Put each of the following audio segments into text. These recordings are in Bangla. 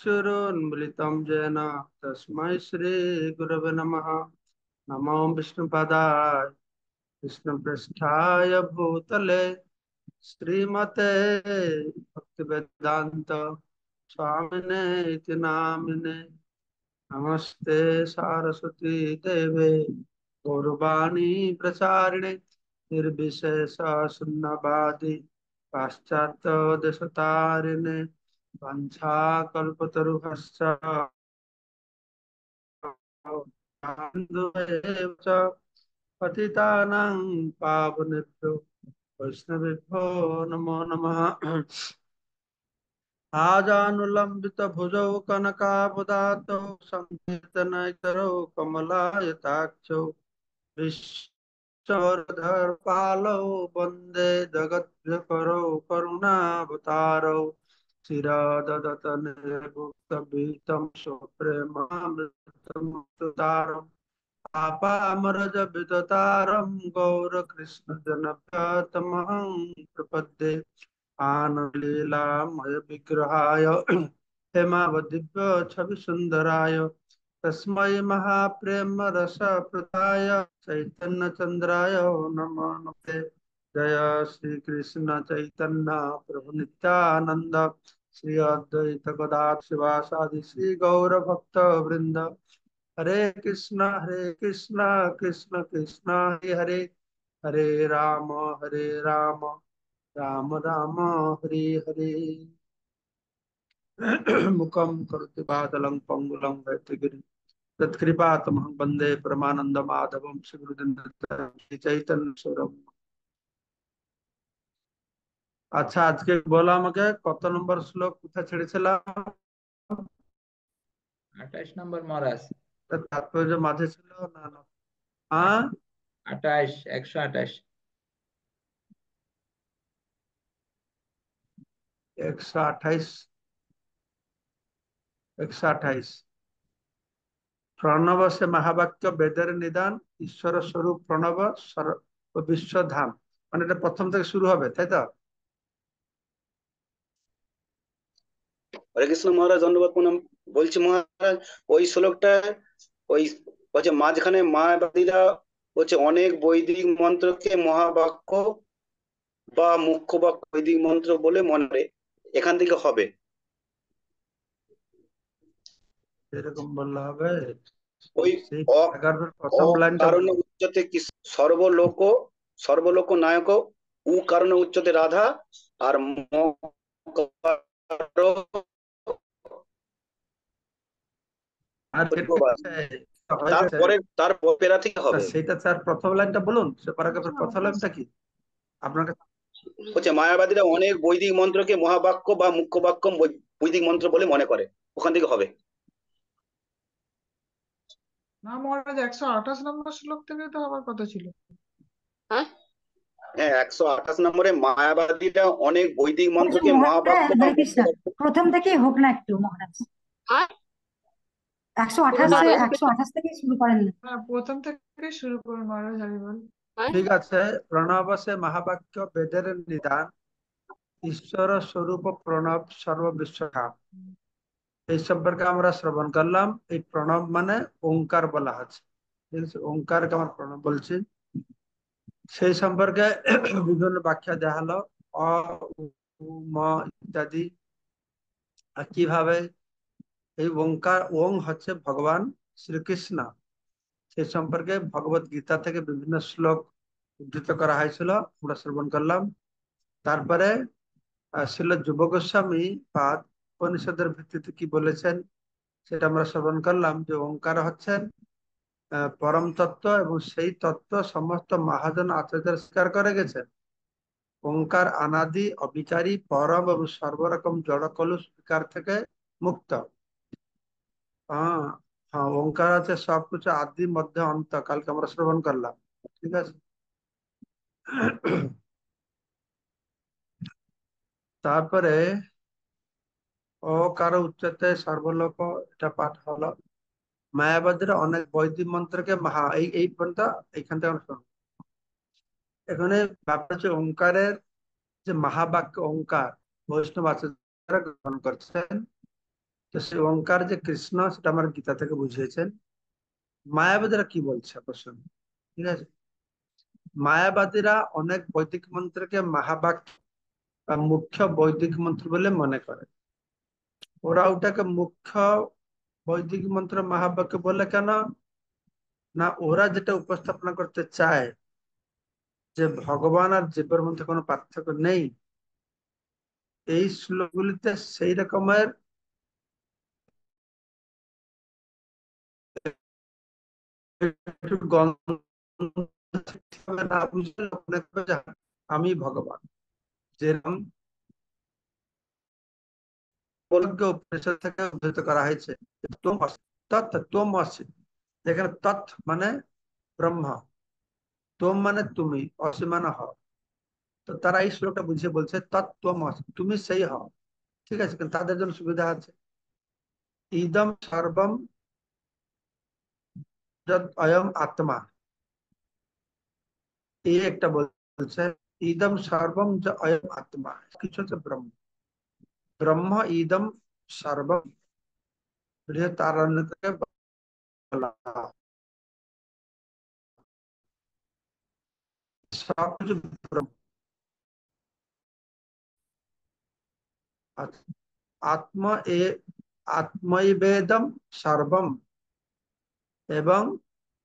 चक्षुरुन्मिलितं येन तस्मै श्रीगुरवे नमः। नमो विष्णुपदाय कृष्णपृष्ठाय भूतले श्रीमते भक्तिवेदान्त स्वामिने इति नामिने। नमस्ते सारस्वती देवे गौरवाणी प्रचारिणे निर्विशेष शून्यवादी पाश्चात्य देशतारिणे वंशाकल्पतरुभ्यश्च पाण्डुभ्येव च पतितानां पावनेभ्यो वैष्णवेभ्यो नमो नमः। आजानुलंबित भुजौ कनकावदातौ संकीर्तनैतरौ कमलायताक्षौ विश्वधरपालौ वन्दे जगद्गुरुं करुणावतारौ चिरददतनिर्मुक्तभीतं स्वप्रेमामृतम् आपामरजविदतारं गौरकृष्णजनप्रियतमहं प्रपद्ये। आनलीलामय विग्रहाय हेमावदिव्य छवि सुंदराय तस्मै महाप्रेम रस प्रदाय चैतन्य चंद्राय नमो नमः। जय श्री कृष्ण चैतन्य प्रभु नित्यानंद श्री अद्वैत गदाधर शिवासादि श्री गौर भक्त वृंद। हरे कृष्णा कृष्ण कृष्णा हरे हरे, हरे राम राम राम हरे हरे। मुखम करोति बादलं पंगुलं वैतगिरि तत्कृपातमहं वन्दे परमानंद माधवम श्री चैतन्य स्वरूप। আচ্ছা, আজকে বলো আমাকে কত নম্বর শ্লোক কোথায় ছেড়েছিলাম? 28 নম্বর মহারাজ। তার তাৎপর্য মাঝে ছিল না না? হ্যাঁ, 28 128। 128 128। প্রণব সে মহাবাক্য বেদের নিদান ঈশ্বর স্বরূপ প্রণব ও বিশ্বধাম। মানে এটা প্রথম থেকে শুরু হবে, তাই তো? হরে কৃষ্ণ মহারাজ, ধন্যবাদ প্রণাম। বলছি মহারাজ, ওই শ্লোকটা ওই বলছে মাঝখানে মায়াবাদীরা বলছে অনেক বৈদিক মন্ত্রকে মহাবাক্য বা মুখ্য বাক্য বৈদিক মন্ত্র বলে মনে করে, এখান থেকে হবে এরকম বললে হবে? ওই সেই প্যারাগ্রাফের প্রথম লাইনটা কারণে বলুন। উচ্চতে সর্বলোক সর্বলোক নায়ক উ কারণে উচ্চতে রাধা আর আর তারপরে তার পেরা থেকে হবে। সেটা স্যার প্রথম লাইনটা বলুন, সে প্যারাগ্রাফের প্রথম লাইনটা কি আপনার কাছে? হচ্ছে মায়াবাদীরা অনেক বৈদিক মন্ত্রকে মহাবাক্য বা মুখ্য বাক্য বৈদিক মন্ত্র বলে মনে করে, ওখান থেকে হবে। না মহারাজ, 128 নম্বর শ্লোক থেকে তো হওয়ার কথা ছিল। হ্যাঁ, 128 নম্বরে মায়াবাদীরা অনেক বৈদিক মন্ত্রকে মহাবাক্য বা প্রথম থেকেই হোক না একটু মহারাজ। 128 থেকে শুরু করেন না? হ্যাঁ, প্রথম থেকে শুরু করুন মহারাজ। হরি বল। ঠিক আছে। প্রণব সে মহাবাক্য বেদের নিদান ঈশ্বর স্বরূপ প্রণব সর্ববিশ্বধাম। এই সম্পর্কে আমরা শ্রবণ করলাম। এই প্রণব মানে ওঙ্কার বলা আছে, ঠিক আছে? ওঙ্কারকে আমরা প্রণব বলছি। সেই সম্পর্কে বিভিন্ন ব্যাখ্যা দেওয়া হলো, অ উ, ম ইত্যাদি। আর কিভাবে এই ওঙ্কার, ওং হচ্ছে ভগবান শ্রীকৃষ্ণ। সেই সম্পর্কে ভগবত গীতা থেকে বিভিন্ন শ্লোক উদ্ধৃত করা হয়েছিল, আমরা শ্রবণ করলাম। তারপরে শ্রীল যুব গোস্বামী পাদ উপনিষদের ভিত্তিতে কি বলেছেন সেটা আমরা শ্রবণ করলাম, যে ওঙ্কার হচ্ছেন পরম তত্ত্ব, এবং সেই তত্ত্ব সমস্ত মহাজন আচার্য স্বীকার করে গেছেন। ওঙ্কার অনাদি অবিকারী পরম এবং সর্বরকম জড় কলুষ বিকার থেকে মুক্ত। হ্যাঁ হ্যাঁ, ওঙ্কার আছে সবকিছু আদি মধ্যে অন্ত, কালকে আমরা শ্রবণ করলাম, ঠিক আছে? তারপরে অকার উচ্চতে সর্বলোক, এটা পাঠ হলো। মায়াবাদীরা অনেক বৈদিক মন্ত্রকে এই পর্যন্ত এইখান থেকে আমরা শুনবো। এখানে ব্যাপার হচ্ছে ওঙ্কারের যে মহাবাক্য ওঙ্কার বৈষ্ণব আচার্যরা গ্রহণ করছেন, তো সেই ওঙ্কার যে কৃষ্ণ, সেটা আমার গীতা থেকে বুঝিয়েছেন। মায়াবাদীরা কি বলছে প্রশ্ন, ঠিক আছে? মায়াবাদীরা অনেক বৈদিক মন্ত্রকে মহাবাক্য বা মুখ্য বৈদিক মন্ত্র বলে মনে করে। ওরা ওটাকে মুখ্য বৈদিক মন্ত্র মহাবাক্য বলে কেন? না, ওরা যেটা উপস্থাপনা করতে চায় যে ভগবান আর জীবের মধ্যে কোনো পার্থক্য নেই, এই শ্লোকগুলিতে সেই রকমের একটু গন্ধ না বুঝলে মনে করবে যে আমি ভগবান। যেরকম উপনিষদ থেকে উদ্ধৃত করা হয়েছে, তৎ, যেখানে তৎ মানে ব্রহ্ম, তোম মানে তুমি, অসি মানে হও। তো তারা এই শ্লোকটা বুঝিয়ে বলছে তত্ত্বমসি, তুমি সেই হও। ঠিক আছে, কিন্তু তাদের জন্য সুবিধা আছে। ইদম সর্বম যদ অয়ম আত্মা, এই একটা বলছে। ইদম সর্বম য অয়ম আত্মা, কিছু হচ্ছে ব্রহ্ম। ব্রহ্ম ইদম সর্বম, বৃহতারণ্যকে বলা হয়। সবকিছু ব্রহ্ম। আত্ম এ আত্মৈবেদম সর্বম, এবং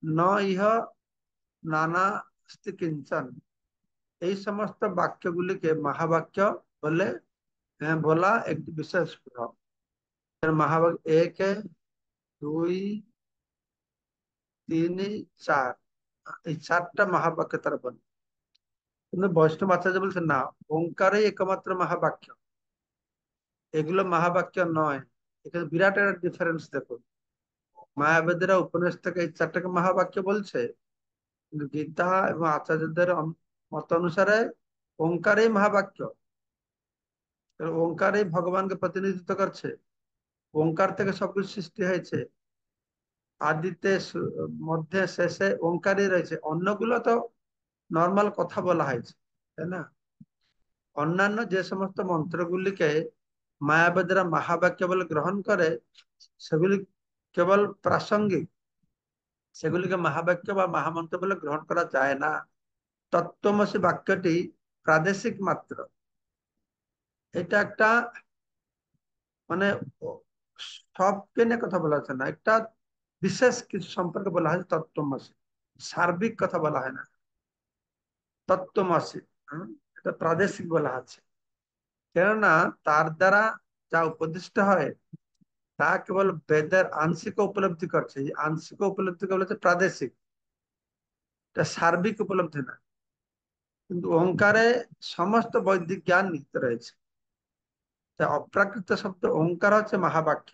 ন ইহ নানা কিঞ্চন, এই সমস্ত বাক্যগুলিকে মহাবাক্য বলে বলা একটি বিশেষ প্রভাব। মহাবাক্য 1, 2, 3, 4, এই 4টা মহাবাক্য তারা বলে। কিন্তু বৈষ্ণব আচার্য বলছেন না, ওঙ্কারই একমাত্র মহাবাক্য, এগুলো মহাবাক্য নয়। এখানে বিরাট একটা ডিফারেন্স দেখুন। মায়াবেদীরা উপনিষদ থেকে এই 4টাকে মহাবাক্য বলছে, কিন্তু গীতা এবং আচার্যদের মত অনুসারে ওঙ্কারই মহাবাক্য। ওঙ্কারই ভগবানকে প্রতিনিধিত্ব করছে। ওঙ্কার থেকে সবকিছু সৃষ্টি হয়েছে। আদিতে মধ্যে শেষে ওঙ্কারই রয়েছে। অন্যগুলো তো নর্মাল কথা বলা হয়েছে, তাই না? অন্যান্য যে সমস্ত মন্ত্রগুলিকে মায়াবাদীরা মহাবাক্য বলে গ্রহণ করে, সেগুলি কেবল প্রাসঙ্গিক, সেগুলিকে মহাবাক্য বা মহামন্ত্র বলে গ্রহণ করা যায় না। তত্ত্বমসি বাক্যটি প্রাদেশিক মাত্র। এটা একটা মানে সবকে নিয়ে কথা বলা হচ্ছে না, একটা বিশেষ কিছু সম্পর্কে বলা হয় তত্ত্বমসি, সার্বিক কথা বলা হয় না তত্ত্বমসি। এটা প্রাদেশিক বলা আছে, কেননা তার দ্বারা যা উপদিষ্ট হয় তা কেবল বেদের আংশিক উপলব্ধি করছে। এই আংশিক উপলব্ধিকে বলেছে প্রাদেশিক, এটা সার্বিক উপলব্ধি না। কিন্তু ওঙ্কারে সমস্ত বৈদিক জ্ঞান নিহিত রয়েছে। তাই অপ্রাকৃত শব্দ ওঙ্কার হচ্ছে মহাবাক্য।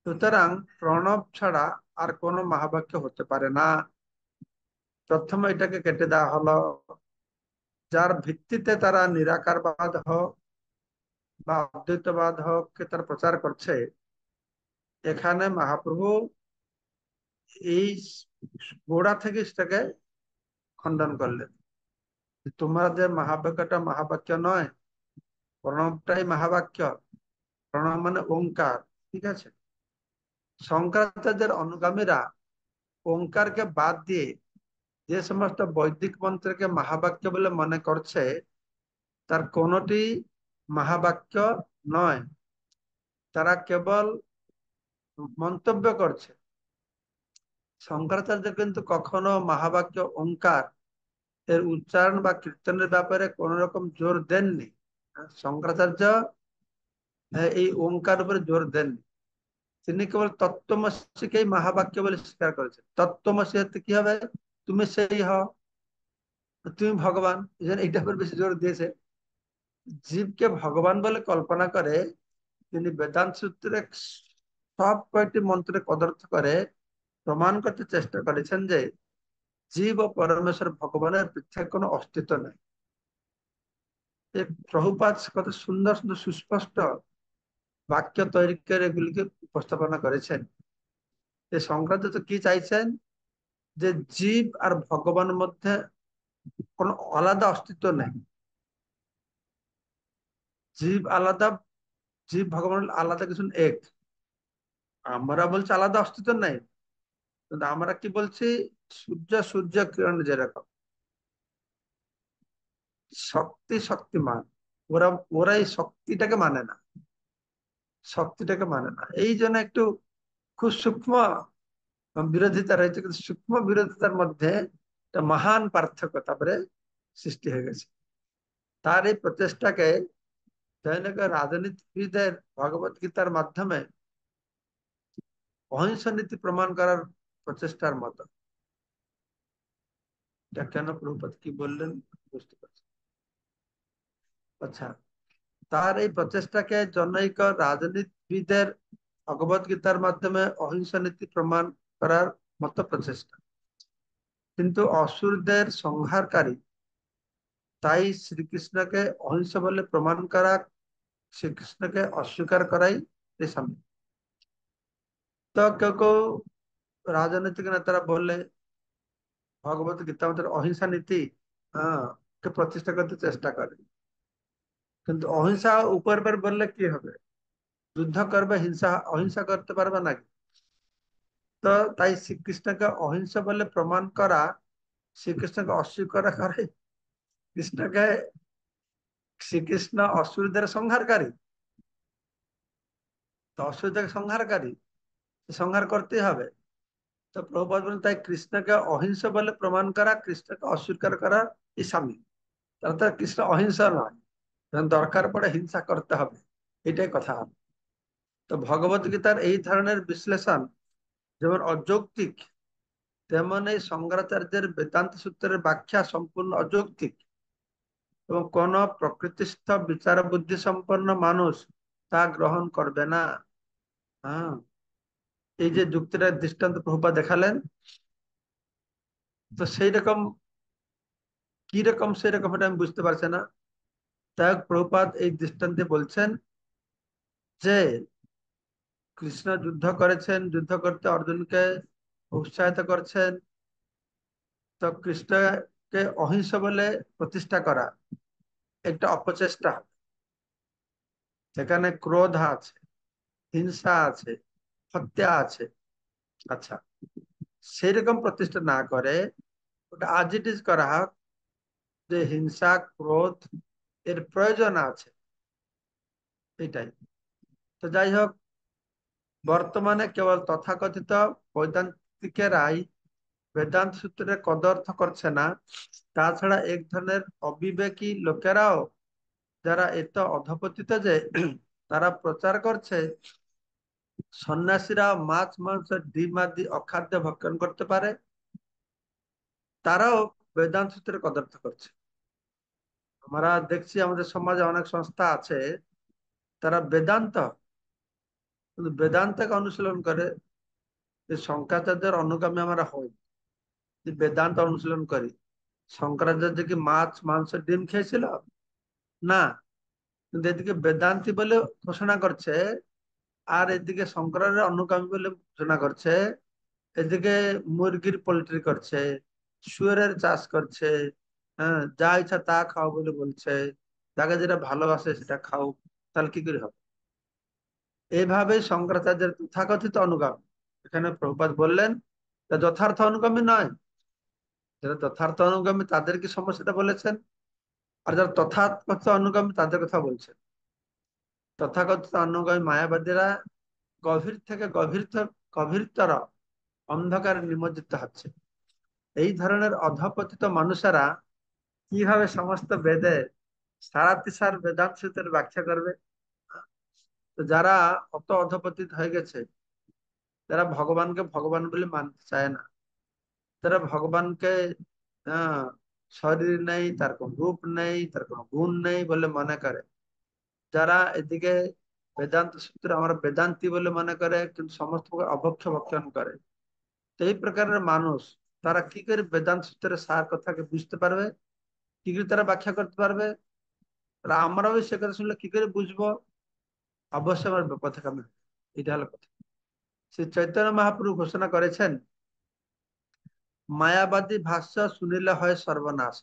সুতরাং প্রণব ছাড়া আর কোনো মহাবাক্য হতে পারে না। প্রথমে এটাকে কেটে দেওয়া হলো, যার ভিত্তিতে তারা নিরাকারবাদ হোক বা অদ্বৈতবাদ হোক কে তারা প্রচার করছে। এখানে মহাপ্রভু এই গোড়া থেকে সেটাকে খণ্ডন করলেন। তোমাদের মহাবাক্যটা মহাবাক্য নয়, প্রণবটাই মহাবাক্য। প্রণব মানে ওঙ্কার, ঠিক আছে? শঙ্করাচার্যের অনুগামীরা ওঙ্কারকে বাদ দিয়ে যে সমস্ত বৈদিক মন্ত্রকে মহাবাক্য বলে মনে করছে, তার কোনটি মহাবাক্য নয়। তারা কেবল মন্তব্য করছে। শঙ্করাচার্য কিন্তু কখনো মহাবাক্য ওঙ্কার এর উচ্চারণ বা কীর্তনের ব্যাপারে কোন রকম জোর দেননি। শঙ্করাচার্য এই ওঙ্কার উপরে জোর দেননি। তিনি কেবল তত্ত্বমসিকেই মহাবাক্য বলে স্বীকার করেছেন। তত্ত্বমসি হতে কি হবে? তুমি সেই হও, তুমি ভগবান। এইটার উপর বেশি জোর দিয়েছে। জীবকে ভগবান বলে কল্পনা করে তিনি বেদান্ত সূত্রে সব কয়েকটি মন্ত্রে পদার্থ করে প্রমাণ করতে চেষ্টা করেছেন যে জীব ও পরমেশ্বর ভগবানের পৃথক কোনো অস্তিত্ব নেই। এই প্রভুপাদ কত সুন্দর সুন্দর সুস্পষ্ট বাক্য তৈরি করে এগুলিকে উপস্থাপনা করেছেন। এই সংক্রান্ত তো কি চাইছেন, যে জীব আর ভগবানের মধ্যে কোনো আলাদা অস্তিত্ব নেই। জীব আলাদা, জীব ভগবান আলাদা কিছু এক। আমরা বলছি আলাদা অস্তিত্ব নাই, কিন্তু আমরা কি বলছি, সূর্য কিরণ যেরকম, শক্তিমান, ওরা ওরা এই শক্তিটাকে মানে না, এই জন্য একটু খুব সূক্ষ্ম বিরোধিতা রয়েছে, কিন্তু সূক্ষ্ম বিরোধিতার মধ্যে একটা মহান পার্থক্য তারপরে সৃষ্টি হয়ে গেছে। তার এই প্রচেষ্টাকে দৈনিক রাজনীতিবিদের ভগবত গীতার মাধ্যমে অহিংস নীতি প্রমাণ করার প্রচেষ্টার মতো। এটা কেন প্রভুপাদ কি বললেন বুঝতে পারছি। আচ্ছা, তার এই প্রচেষ্টাকে জনৈক রাজনীতিবিদের ভগবত গীতার মাধ্যমে অহিংস নীতি প্রমাণ করার মতো প্রচেষ্টা, কিন্তু অসুরদের সংহারকারী, তাই শ্রীকৃষ্ণকে অহিংস বলে প্রমাণ করা শ্রীকৃষ্ণকে অস্বীকার করাই এই সামিল। তো কেউ কেউ রাজনৈতিক নেতারা বললে ভগবত গীতা আমাদের অহিংসা নীতি কে প্রতিষ্ঠা করতে চেষ্টা করে, কিন্তু অহিংসা উপর বললে কি হবে, যুদ্ধ করবে, অহিংসা করতে পারবে নাকি? তো তাই শ্রীকৃষ্ণকে অহিংস বলে প্রমাণ করা শ্রীকৃষ্ণকে অস্বীকার করে। কৃষ্ণকে শ্রীকৃষ্ণ অসুরদের সংহারকারী, তো অসুরদের সংহারকারী, সংহার করতেই হবে। তো প্রভুপাদ বলেন তাই কৃষ্ণকে অহিংস বলে প্রমাণ করা কৃষ্ণকে অস্বীকার করা এই সামিল। তাহলে কৃষ্ণ অহিংসা নয়, দরকার পড়ে হিংসা করতে হবে, এটাই কথা হবে। তো ভগবত গীতার এই ধরনের বিশ্লেষণ যেমন অযৌক্তিক, তেমন এই শঙ্করাচার্যের বেদান্ত সূত্রের ব্যাখ্যা সম্পূর্ণ অযৌক্তিক, এবং কোন প্রকৃতিস্থ বিচার বুদ্ধি সম্পন্ন মানুষ তা গ্রহণ করবে না। হ্যাঁ, এই যে যুক্তিটা দৃষ্টান্ত প্রভুপাদ দেখালেন, তো সেই রকম কি রকম সেই রকম এটা আমি বুঝতে পারছি না। তাই প্রভুপাদ এই দৃষ্টান্তে বলছেন যে কৃষ্ণ যুদ্ধ করেছেন, যুদ্ধ করতে অর্জুনকে উৎসাহিত করছেন, তো কৃষ্ণকে অহিংস বলে প্রতিষ্ঠা করা একটা অপচেষ্টা। সেখানে ক্রোধ আছে, হিংসা আছে, হত্যা আছে। আচ্ছা, সেই রকম প্রতিষ্ঠা না করে ওটা আজ ইট ইজ করা হোক যে হিংসা ক্রোধ এর প্রয়োজন আছে, এটাই। তো যাই হোক, বর্তমানে কেবল তথাকথিত বৈদান্তিকেরাই বেদান্ত সূত্রের কদর্থ করছে না, তাছাড়া এক ধরনের অবিবেকী লোকেরাও, যারা এত অধপতিত যে তারা প্রচার করছে সন্ন্যাসীরা মাছ মাংস ডিম আদি অখাদ্য ভক্ষণ করতে পারে, তারাও বেদান্ত সূত্রের কদর্থ করছে। আমরা দেখছি আমাদের সমাজে অনেক সংস্থা আছে, তারা বেদান্তকে অনুশীলন করে, যে শঙ্করাচার্যের অনুগামী আমরা হই, যে বেদান্ত অনুশীলন করি। শঙ্করাচার্য কি মাছ মাংস ডিম খেয়েছিল? না, কিন্তু এদিকে বেদান্তি বলে ঘোষণা করছে, আর এদিকে শঙ্করের অনুগামী বলে ঘোষণা করছে। এদিকে মুরগির পোল্ট্রি করছে, শুয়োরের চাষ করছে, হ্যাঁ, যা ইচ্ছা তা খাও বলে বলছে, যাকে যেটা ভালোবাসে সেটা খাও। তাহলে কি করে হবে? এইভাবেই শঙ্করাচার্যের তথাকথিত অনুগামী, এখানে প্রভুপাদ বললেন তা যথার্থ অনুগামী নয়। যারা যথার্থ অনুগামী তাদের কি সমস্যাটা বলেছেন, আর যারা তথাকথিত অনুগামী তাদের কথা বলছেন। তথাকথিত অনুগামী মায়াবাদীরা গভীর থেকে গভীরতর অন্ধকারে নিমজ্জিত হচ্ছে। এই ধরনের অধপতিত মানুষেরা কিভাবে সমস্ত বেদে সারাতিসার বেদান্ত সূত্রের ব্যাখ্যা করবে? তো যারা অত অধপতিত হয়ে গেছে, যারা ভগবানকে ভগবান বলে মানতে চায় না, যারা ভগবানকে আহ শরীর নেই, তার কোন রূপ নেই, তার কোন গুণ নেই বলে মনে করে, যারা এদিকে বেদান্ত সূত্র আমরা বেদান্তি বলে মনে করে কিন্তু সমস্ত অভক্ষ ভক্ষণ করে, তো এই প্রকারের মানুষ তারা কি করে বেদান্ত সূত্রের সার কথাকে বুঝতে পারবে? কি করে তারা ব্যাখ্যা করতে পারবে? আর আমরাও সে কথা শুনলে কি করে বুঝবো? অবশ্যই আমার পথে কামে। এটা হলো কথা। শ্রী চৈতন্য মহাপ্রভু ঘোষণা করেছেন, মায়াবাদী ভাষ্য শুনিলে হয় সর্বনাশ।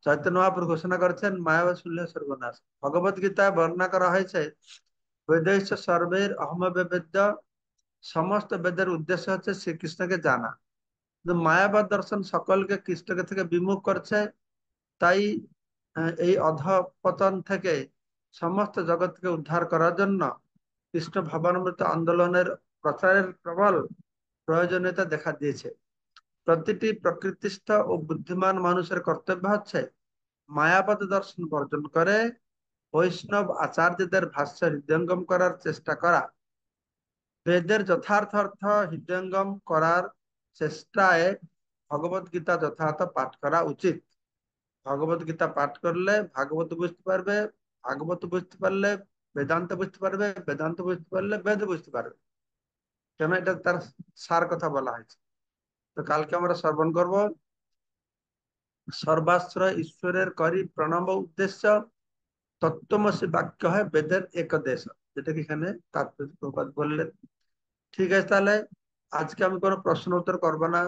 চৈতন্য মহাপ্রভু ঘোষণা করেছেন মায়াবাদ শুনলে সর্বনাশ। ভগবত গীতায় বর্ণনা করা হয়েছে বেদৈশ্য সর্বের অহমবেদ্য, সমস্ত বেদের উদ্দেশ্য হচ্ছে শ্রীকৃষ্ণকে জানা। কিন্তু মায়াবাদ দর্শন সকলকে কৃষ্ণকে থেকে বিমুখ করছে। তাই এই অধঃপতন থেকে সমস্ত জগৎকে উদ্ধার করার জন্য কৃষ্ণ ভাবামৃত আন্দোলনের প্রচারের প্রবল প্রয়োজনীয়তা দেখা দিয়েছে। প্রতিটি প্রকৃতিস্থ ও বুদ্ধিমান মানুষের কর্তব্য হচ্ছে মায়াবাদ দর্শন বর্জন করে বৈষ্ণব আচার্যদের ভাষ্য হৃদয়ঙ্গম করার চেষ্টা করা। বেদের যথার্থ অর্থ হৃদয়ঙ্গম করার চেষ্টায় ভগবত গীতা যথার্থ পাঠ করা উচিত। ভগবত গীতা পাঠ করলে ভাগবত বুঝতে পারবে, ভাগবত বুঝতে পারলে বেদান্ত বুঝতে পারবে, বেদান্ত বুঝতে পারলে বেদ বুঝতে পারবে। কেন এটা তার সার কথা বলা হয়েছে। তো কালকে আমরা শ্রবণ করব সর্বাশ্রয় ঈশ্বরের করি প্রণব উদ্দেশ্য তত্ত্বমসি বাক্য হয় বেদের একদেশ, যেটা কি এখানে তাৎপর্য প্রপাত বললেন। ঠিক আছে, তাহলে আজকে আমি কোনো প্রশ্ন উত্তর করবো না।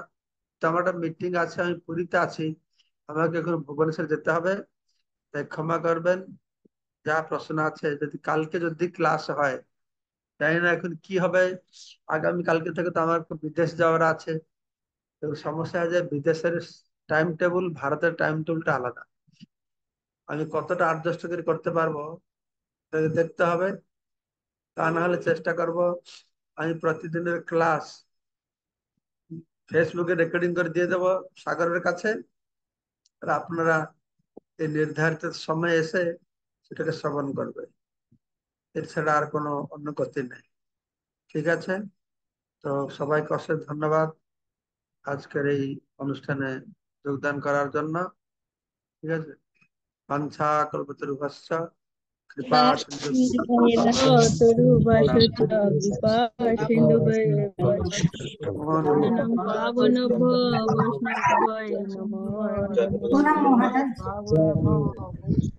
তো আমার একটা মিটিং আছে, আমি পুরীতে আছি, আমাকে এখন ভুবনেশ্বর যেতে হবে, তাই ক্ষমা করবেন। যা প্রশ্ন আছে যদি কালকে যদি ক্লাস হয়, জানি না এখন কি হবে। আগামী কালকে থেকে তো আমার বিদেশ যাওয়ার আছে। তো সমস্যা আছে, বিদেশের টাইম টেবিল ভারতের টাইম টেবিলটা আলাদা। আমি কতটা অ্যাডজাস্ট করে করতে পারবো সেটা দেখতে হবে। তা না হলে চেষ্টা করব আমি প্রতিদিনের ক্লাস ফেসবুকে রেকর্ডিং করে দিয়ে দেবো সাগরের কাছে, আর আপনারা এই নির্ধারিত সময় এসে সেটাকে শ্রবণ করবে। এছাড়া আর কোনো অন্য গতি নেই। ঠিক আছে, তো সবাইকে অশেষ ধন্যবাদ আজকের এই অনুষ্ঠানে যোগদান করার জন্য। ঠিক আছে, বাঞ্ছা কল্পতরুভ্যশ্চ কৃপা সিন্ধু পাবনভ্যো বৈষ্ণবায় নমঃ। প্রণাম মহারাজ।